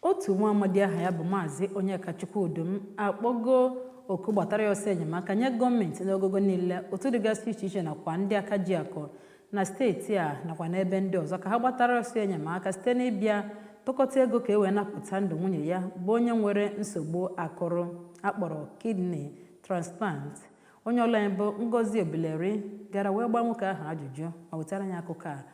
otu nwa amadi aha ya bụ Maazị Onyedum akpọgo oku gbatara ya ọsọ enyemaka nye gọọmenti n'ogogo niile otu dịgasị iche iche nakwa ndị aka ji akụ na steeti a nakwa n'ebe ndị ọzọ ka ha gbatara ọsọ enyemaka site n'ịbịa tụkọta ego ka e wee napụta ndụ nwunye ya bụ onye nwere nsogbu akụrụ akpọrọ kidney transplant. Onye ọla ya bụ Ngozi Obileri bịara wee gba nwoke ahụ ajụjụ ma wetara ya akụkọ a.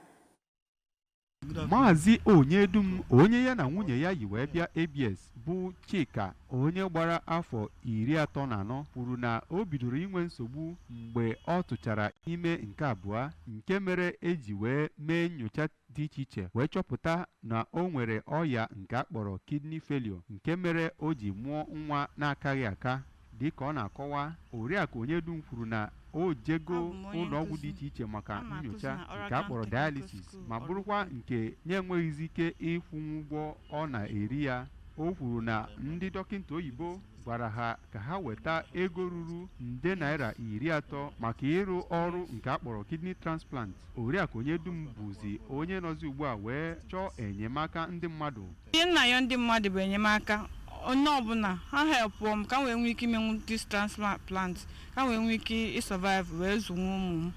Maazị Onyedum onye ya na nwunye ya yi wee bịa ABS bụ Chika onye gbara afọ 34 kwuru na o bidoro inwe nsogbu mgbe ọ tụchara ime nke abụọ nke mere eji wee mee nyocha dị iche iche wee chọpụta na o nwere ọya nke akpọrọ kidney failure nke mere o ji mụọ nwa na-akaghị aka. Dịka ọ na-akọwa, Oriaku Onyedum kwuru na o jego ụlọọgwụ dị iche iche maka nyocha nke akpọrọ dialysis ma bụrụkwa nke na-enweghịzi ike ịkwụnwu ụgwọ ọ na-eri ya. O kwuru na ndị dọkịta oyibo gwara ha ka ha weta ego ruru nde naira 30 maka ịrụ ọrụ nke akpọrọ kidney transplant. Oriaku Onyedum bụzi onye nọzi ugbu a wee chọọ enyemaka ndị mmadụ. Ihe nna ya ndị mmadụ bụ enyemaka onye ọbụla ha helpụ m ka m wee nwee ike imenwu this transplant ka m wee nwee ike ịsurvive wee zụnwe ụmụ m.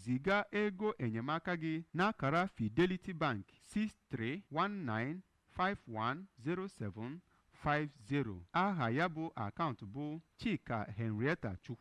Ziga ego enyemaka gị n'akara Fidelity Bank 6319510750. Aha ya bụ akaụntụ bụ Chika Henrietta Chukwu.